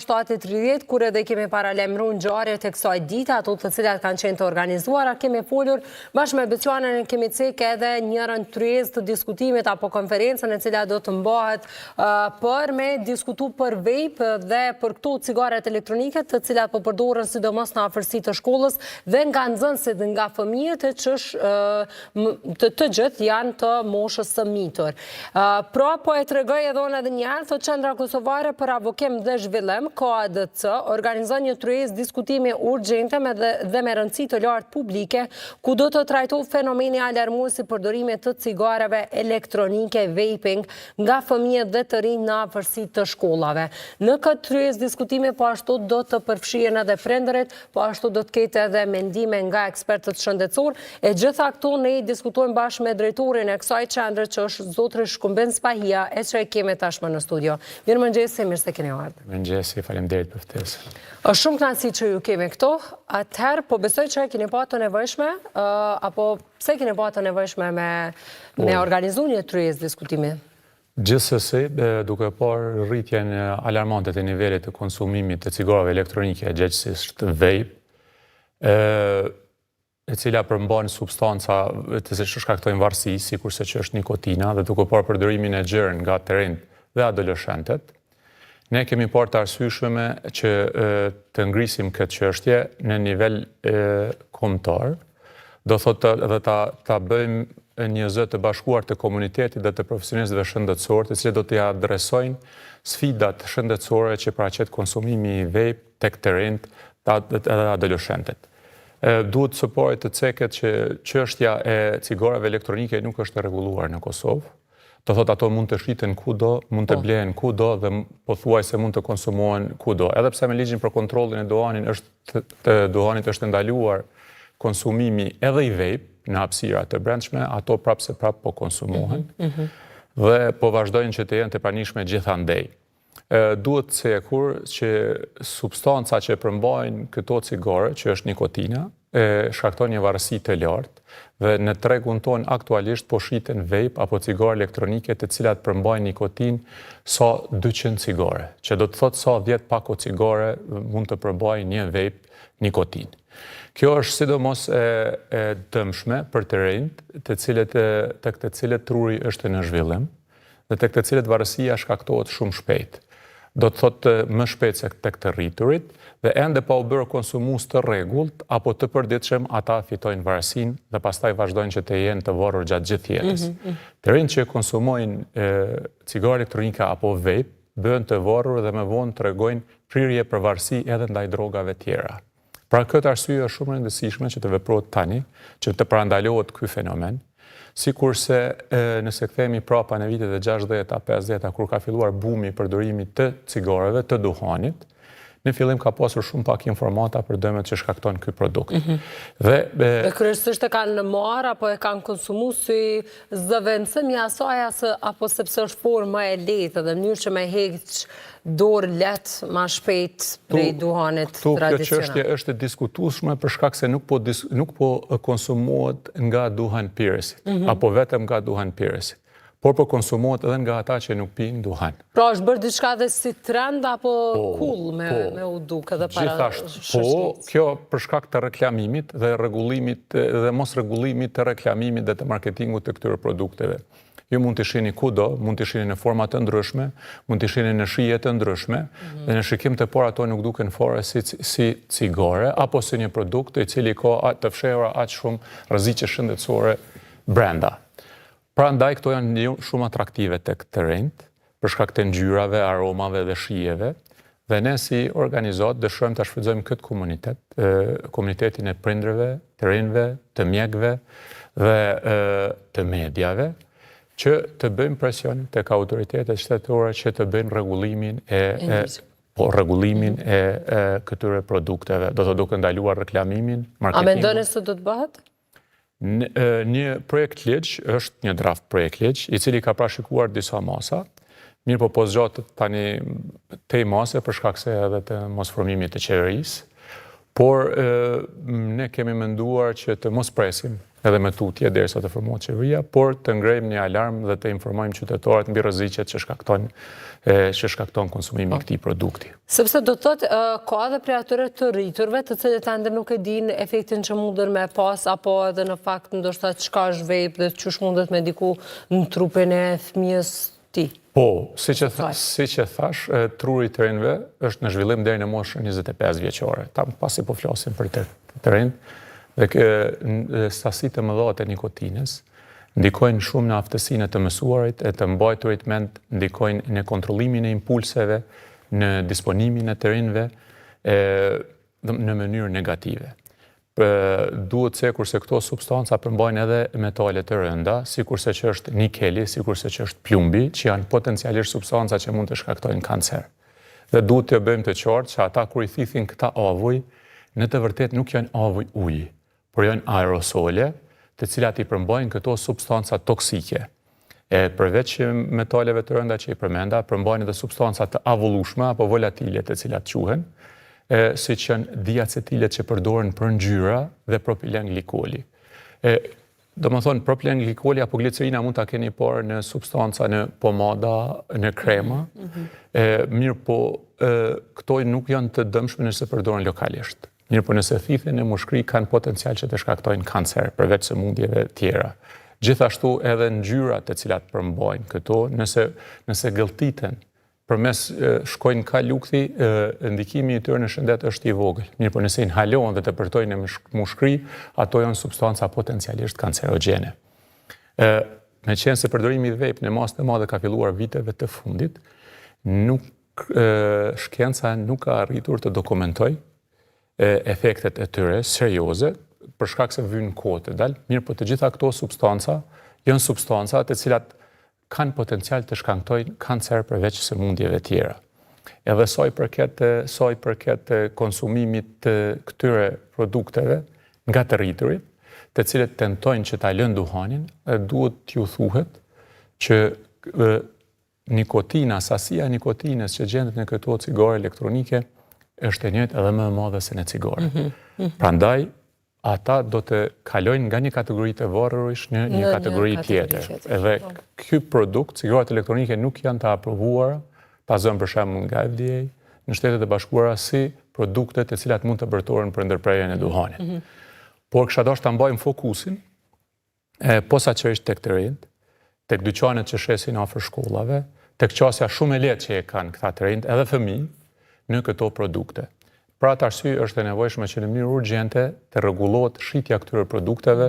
7:30, kur edhe kemi paralemru në gjarët e kësaj dita, ato të cilat kanë qenë të organizuara, kemi folur bashkë me Beqanën, kemi cek edhe njërën tryez të diskutimit apo konferencën e cila do të mbahet për me diskutu për vape dhe për këto cigaret elektronike të cilat po përdorën sidomos në afërsi të shkollës dhe nga nxënësit dhe nga fëmijët të gjithë janë të moshës së mitur. Pra po e tregoj edhe unë edhe njëherë, thot Qendra Kosovare për Avokim dhe Zhvillim, KADC, organizon një tryez diskutimi urgjente dhe me rëndësi të lartë publike, ku do të trajtohet fenomeni alarmues i përdorimit të cigareve elektronike, vaping, nga fëmijët dhe të rinj në afërsi të shkollave. Në këtë tryez diskutimi po ashtu do të përfshihen edhe prindërit, po ashtu do të ketë edhe mendime nga ekspertët shëndetësor. E gjitha këto ne i diskutojmë bashkë me drejtorin e kësaj qendre që është zotri Shkumbin Spahia, e që e kemi tashmë në studio. Mirëmëngjesi, mirë se keni ardhur. Mirëmëngjesi, faleminderit për ftesën. Është shumë kënaqësi që ju kemi këtu. Atëherë po besoj që keni pa të nevojshme, apo pse keni pa të nevojshme me organizu një tryez diskutimi? Gjithsesi, duke parë rritjen alarmante të nivelit të konsumimit të cigareve elektronike, gjithsesi vape, e cila përmban substanca të shkaktojnë varësi, sikurse që është nikotina, dhe duke parë përdorimin e gjerë nga të rinjt dhe adoleshentet, ne kemi parë të arsyeshme që të ngrisim këtë çështje në nivel kombëtar, do thotë dhe ta bëjmë një zë të bashkuar të komunitetit dhe të profesionistëve shëndetësorë, të cilët do t'i adresojnë sfidat shëndetësore që paraqet konsumimi i vape tek të rinjt dhe adoleshentet. Duhet së pari të ceket që çështja e cigareve elektronike nuk është e rregulluar në Kosovë. Do thotë ato mund të shiten kudo, mund të blehen kudo dhe pothuajse mund të konsumohen kudo. Edhe pse me ligjin për kontrollin e duhanit është ndaluar konsumimi edhe i vape në hapësira të brendshme, ato prapse po konsumohen dhe po vazhdojnë që të jenë të pranishme gjithandej. Duhet cekur që substanca që përmbajnë këto cigare, që është nikotina, shkakton një varësi të lartë dhe në tregun ton aktualisht po shiten vape apo cigare elektronike të cilat përmbajnë nikotin sa 200 cigare, që do të thotë sa 10 pako cigare mund të përmbajnë një vape nikotin. Kjo është sidomos e dëmshme për të rinjt, tek të cilët truri është në zhvillim dhe tek të cilët varësia shkaktohet shumë shpejt. Do të thotë më shpejt se tek të rriturit, dhe ende pa u bërë konsumus të rregullt apo të përditshëm, ata fitojnë varësinë dhe pastaj vazhdojnë që të jenë të varur gjatë gjithë jetës. Të rinjt që konsumojnë cigare elektronike apo vape bëhen të varur dhe më vonë tregojnë prirje për varësi edhe ndaj drogave tjera. Pra këtë arsye është shumë e rëndësishme që të veprohet tani, që të parandalohet ky fenomen. Sikurse nëse kthehemi prapa në vitet e 60-50, kur ka filluar bumi i përdorimit të cigareve, të duhanit, në fillim ka pasur shumë pak informata për dëmet që shkakton ky produkt. Dhe kryesisht e kanë marrë apo e kanë konsumu si zëvendësim i asaj apo sepse është formë më e lehtë dhe mënyrë që me heq dorë lehtë më shpejt prej duhanit tradicional. Kjo çështje është e diskutueshme për shkak se nuk po konsumohet nga duhan pirësit apo vetëm nga duhan pirësit, por po konsumohet edhe nga ata që nuk pinë duhan. Pra është bërë diçka dhe si trend apo cool me u duk edhe para gjithashtu. Po, kjo për shkak të reklamimit dhe rregullimit dhe mos rregullimit të reklamimit dhe të marketingut të këtyre produkteve. Ju mund të shihni kudo, mund të shihni në forma të ndryshme, mund të shihni në shije të ndryshme, dhe në shikim të parë ato nuk duken fare si cigare apo si një produkt i cili ka të fshehura aq shumë rreziqe shëndetësore brenda. Prandaj këto janë shumë atraktive tek të rinjt, për shkak të ngjyrave, aromave dhe shijeve, dhe ne si organizat dëshirojmë ta shfrytëzojmë këtë komunitet, komunitetin e prindërve, të rinjve, të mjekëve dhe të mediave, që të bëjmë presion tek autoritetet shtetërore që të bëjnë rregullimin e këtyre produkteve. Do të duke ndaluar reklamimin, marketingun. A mendoni se do të bëhet? Një projekt ligj është një draft projekt ligj, i cili ka parashikuar disa masa. Mirë po zgjatet tani te mase për shkak se edhe të mosformimit të qeverisë. Por ne kemi menduar që të mos presim edhe me tutje derisa të formohet qeveria, por të ngrejmë një alarm dhe të informojmë qytetarët mbi rreziqet që shkakton konsumimi i këtij produkti. Sepse do të thotë ka edhe prej atyre të rriturve, të cilët ende nuk e dinë efektin që mundën me pas, apo edhe në fakt ndoshta çka është vejp dhe çush mundet me diku në trupin e fëmijës ti. Po, si që thash, truri i të rinjve është në zhvillim deri në moshën 25 vjeçare. Tam pasi po flasim për të rinj, dhe stasitë të mëdha të nikotinës ndikojnë shumë në aftësinë e të mësuarit, e të mbajturit mend, ndikojnë në kontrollimin e impulseve, në disponimin e të rinjve, në mënyrë negative. Duhet se kurse këto substanca përmbajnë edhe metale të rënda, sikurse që është nikeli, sikurse që është plumbi, që janë potencialisht substanca që mund të shkaktojnë kancer. Dhe duhet të bëjmë të qartë që ata kur i thithin këta avuj, në të vërtet nuk janë avuj uji, por janë aerosole, të cilat i përmbajnë këto substanca toksike. Përveç metaleve të rënda që i përmenda, përmbajnë edhe substanca të avullueshme apo volatile të cilat quhen, siç janë diacetilet që përdoren për ngjyra dhe propilenglikoli. Domethënë propilenglikoli apo glicerina mund ta keni parë në substanca në pomada, në krema. Mirë po, këto nuk janë të dëmshme nëse përdoren lokalisht. Mirë po nëse thithen në mushkëri kanë potencial që të shkaktojnë kancer, përveç sëmundjeve tjera. Gjithashtu edhe ngjyrat të cilat përmbajnë këto, nëse gëlltiten, përmes shkojnë ka lukthi, ndikimi i tyre në shëndet është i vogël. Mirë po nëse inhalohen dhe të përtojnë në mushkëri, ato janë substanca potencialisht kancerogjene. Me qenë se përdorimi i vejp në masë të madhe ka filluar viteve të fundit, shkenca nuk ka arritur të dokumentoj efektet e tyre serioze, për shkak se vynë kohë të dalë. Mirë po të gjitha këto substanca janë substanca të cilat kanë potencial të shkaktojnë kancer përveç sëmundjeve tjera. Edhe sa i përket konsumimit të këtyre produkteve nga të rriturit, të cilët tentojnë që ta lënë duhanin, duhet t'ju thuhet që nikotina, sasia e nikotinës që gjendet në këto cigare elektronike është e njëjtë edhe më e madhe se në cigare. Prandaj, ata do të kalojnë nga një kategori të varësh në një kategori tjetër. Edhe ky produkt, cigaret elektronike nuk janë të aprovuara, ta zënë për shembull nga FDA, në Shtetet e Bashkuara si produkte të cilat mund të bërtoren për ndërprerjen e duhanit. Por kisha dashur ta mbajmë fokusin posaçërisht tek të rinjt, tek dyqanet që shesin afër shkollave, tek qasja shumë e lehtë që e kanë këta të rinjt, edhe fëmijë, në këto produkte. Pra atë arsye është e nevojshme që në mënyrë urgjente të rregullohet shitja këtyre produkteve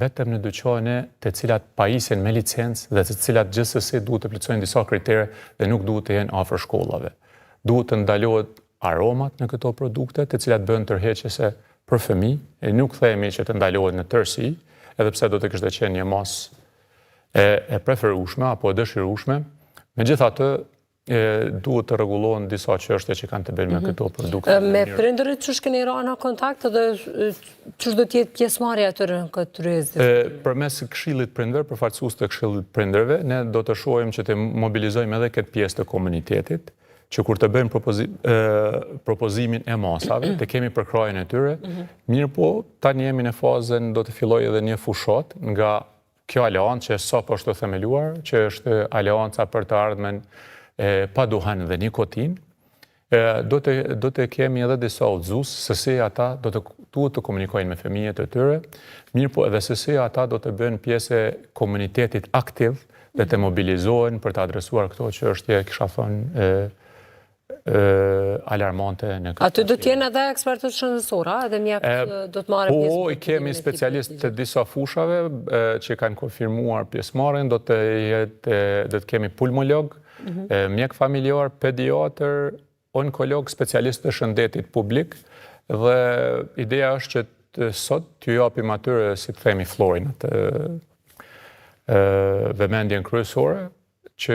vetëm në dyqane të cilat pajisen me licencë dhe të cilat gjithsesi duhet të plotësojnë disa kritere dhe nuk duhet të jenë afër shkollave. Duhet të ndalohet aromat në këto produkte, të cilat bëhen tërheqëse për fëmijë, e nuk themi që të ndalohet në tërësi, edhe pse do të kishte qenë një masë e preferueshme apo e dëshirueshme. Megjithatë, duhet të rregullohen disa çështje që kanë të bëjnë me këto produkte. Me prindërit çu keni rënë në kontakt dhe çu do të jetë pjesëmarrja e tyre në këtë rrezik? Përmes këshillit prindër, përfaqësues të këshillit prindërve, ne do të shohim që të mobilizojmë edhe këtë pjesë të komunitetit, që kur të bëjmë propozimin e masave, të kemi përkrajen e tyre. Mirë po, tani jemi në fazën do të fillojë edhe një fushat nga kjo aleancë që sapo është themeluar, që është aleanca për të ardhmen pa duhan dhe nikotin, do të kemi edhe disa udhëzues se si ata duhet të komunikojnë me fëmijët e tyre, mirë po edhe se si ata do të bëjnë pjesë e komunitetit aktiv dhe të mobilizohen për të adresuar këto që është kisha thënë alarmante në këtë. Aty do të jenë edhe ekspertët shëndetësor, edhe mjekët do të marrin pjesë. Po, kemi specialistë të disa fushave që kanë konfirmuar pjesëmarrjen, do të kemi pulmolog, mjek familjar, pediatër, onkolog, specialist të shëndetit publik, dhe ideja është që sot t'ju japim atyre, si të themi, florin, vëmendjen kryesore, që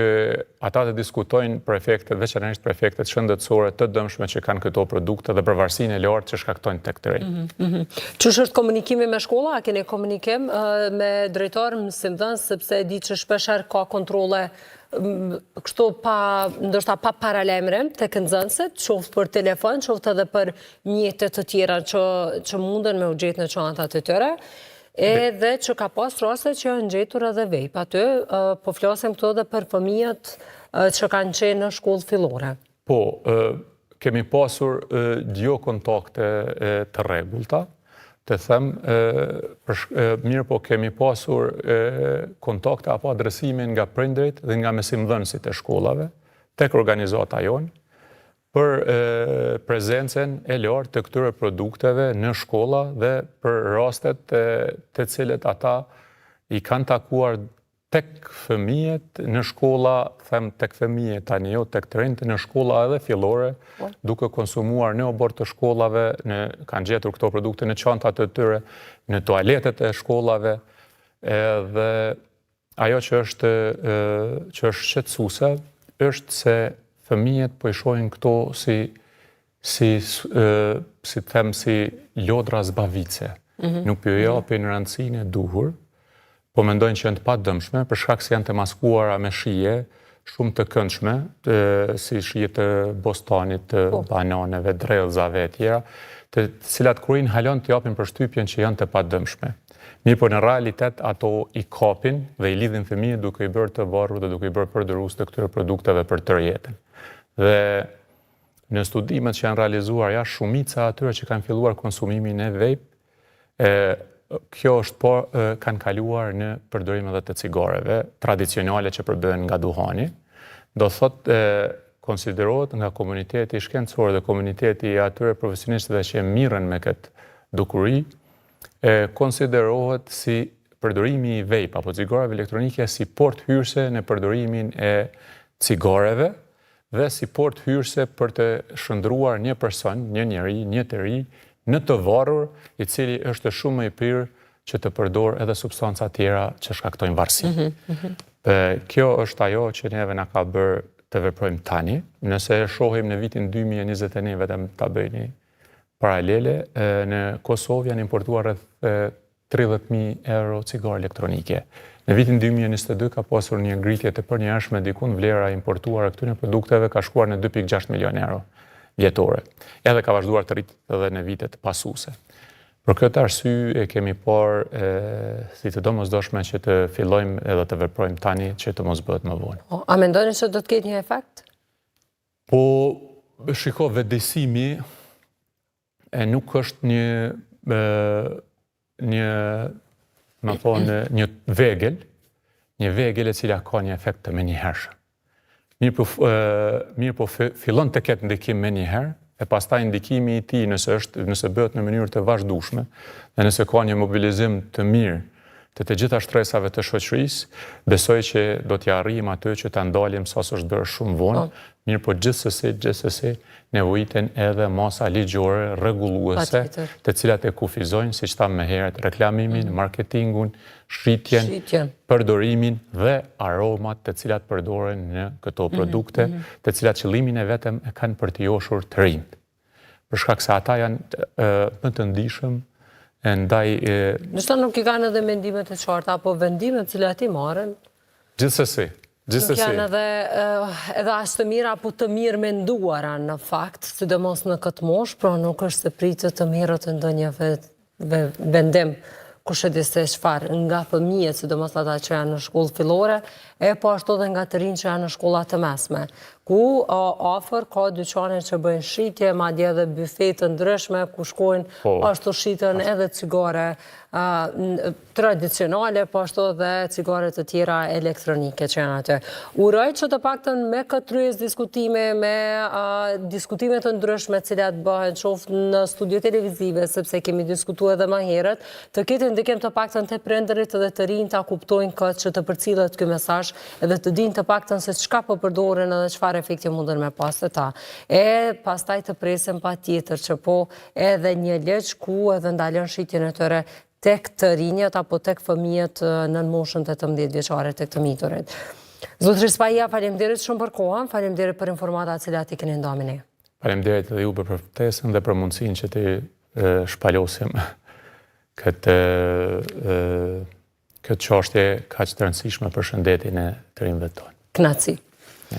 ata të diskutojnë për efektet, veçanërisht për efektet shëndetësore të dëmshme që kanë këto produkte dhe përvarësinë e lartë që shkaktojnë tek të rinj. Çush është komunikimi me shkolla? A keni komunikim me drejtor, mësimdhënës, sepse e di që shpeshherë ka kontrolle kështu ndoshta pa paralemrim tek nxënësit, qoftë për telefon, qoftë edhe për mjetet të tjera që munden me u gjetë në çantat e tyre, edhe që ka pas raste që janë gjetur edhe vejp. Aty po flasim këtu edhe për fëmijët që kanë qenë në shkollë fillore. Po, kemi pasur dio kontakte të rregullta, të them, mirë po kemi pasur kontakte apo adresimin nga prindërit dhe nga mesimdhënësit e shkollave, tek organizata jonë, për prezencën e lartë të këtyre produkteve në shkolla dhe për rastet të cilët ata i kanë takuar tek fëmijët në shkolla, them tek fëmijët tani jo, tek të rinjt në shkolla edhe fillore, duke konsumuar në obor të shkollave, kanë gjetur këto produkte në çantat e tyre, në toaletet e shkollave, dhe ajo që është shqetësuese është se fëmijët po i shohin këto si lodra zbavice. Nuk po i japin rëndësinë e duhur, po mendojnë që janë të padëmshme, për shkak se janë të maskuara me shije shumë të këndshme, si shije të bostanit, të bananeve, drellzave e tjera, të cilat kurin halon të japin përshtypjen që janë të padëmshme. Mirë po në realitet ato i kapin dhe i lidhin fëmijët duke i bërë të varur dhe duke i bërë përdorus të këtyre produkteve për tërë jetën. Dhe në studimet që janë realizuar jashtë shumica atyre që kanë filluar konsumimin e vape, kjo është kanë kaluar në përdorim edhe të cigareve tradicionale që përbëhen nga duhani. Do thot konsiderohet nga komuniteti shkencor dhe komuniteti i atyre profesionistëve që mirën me këtë dukuri, konsiderohet si përdorimi i vape apo cigareve elektronike si port hyrëse në përdorimin e cigareve dhe si port hyrëse për të shndruar një person, një njeri, një të ri, në të varur, i cili është shumë i prirë që të përdor edhe substanca tjera që shkaktojnë varësi. Kjo është ajo që neve na ka bërë të veprojmë tani. Nëse shohim në vitin 2021, vetëm ta bëjni paralele, në Kosovë janë importuar rreth 30.000 euro cigare elektronike. Në vitin 2022 ka pasur një ngritje të përnjashme, dikun vlera importuar e këtyre produkteve ka shkuar në 2.6 milion euro vjetore. Edhe ka vazhduar të rritë edhe në vitet pasuese. Për këtë arsye kemi parë si të domosdoshme që të fillojmë edhe të veprojmë tani që të mos bëhet më vonë. A mendoni se do të ketë një efekt? Po, shiko, vetëdijsimi nuk është një vegël e cila ka një efekt të menjëhershëm. Mirë po fillon të ketë ndikim me njëherë, e pastaj ndikimi i tij nëse bëhet në mënyrë të vazhdueshme dhe nëse ka një mobilizim të mirë të gjitha shtresave të shoqërisë, besoj që do t'ja arrijmë atë që ta ndalim sa s'është bërë shumë vonë, mirë po gjithsesi nevojiten edhe masa ligjore rregulluese, të cilat e kufizojnë, siç thamë më herët, reklamimin, marketingun, shitjen, përdorimin dhe aromat të cilat përdoren në këto produkte, të cilat qëllimin e vetëm e kanë për të joshur të rinjt. Për shkak se ata janë më të ndihshëm ndaj... Nështë nuk i kanë edhe mendimet e qarta, apo vendimet cilat i marrën? Gjithsesi. Nuk janë edhe as të mirë apo të mirë menduara në fakt, sidomos në këtë moshë, pra nuk është se pritet të merret ndonjë vendim kush e di se çfarë nga fëmijët, sidomos ata që janë në shkollë fillore, po ashtu edhe nga të rinj që janë në shkolla të mesme, ku afër ka dyqane që bëjnë shitje, madje edhe byfe të ndryshme ku shkojnë ashtu shiten edhe cigare tradicionale, po ashtu edhe cigare të tjera elektronike që janë aty. Uroj që të paktën me këtë rrjes diskutime, me diskutime të ndryshme cilat bëhen qoftë në studio televizive, sepse kemi diskutuar edhe më herët, të ketë ndikim të paktën të prindërit dhe të rinj ta kuptojnë këtë që të përcillet ky mesazh edhe të dinë të paktën se çka po përdoren edhe çfarë efekti munden me pas të ta. Pastaj të presim patjetër që po edhe një ligj ku edhe ndalon shitjen e tyre tek të rinjët apo tek fëmijët në moshën 18 vjeçare tek të miturit. Zotëri Spajia, faleminderit shumë për kohën, faleminderit për informatat cilat i keni ndarë ne. Faleminderit edhe ju për ftesën dhe për mundësinë që të shpalosim këtë çështje kaq të rëndësishme për shëndetin e të rinjve tonë. kënaqësi.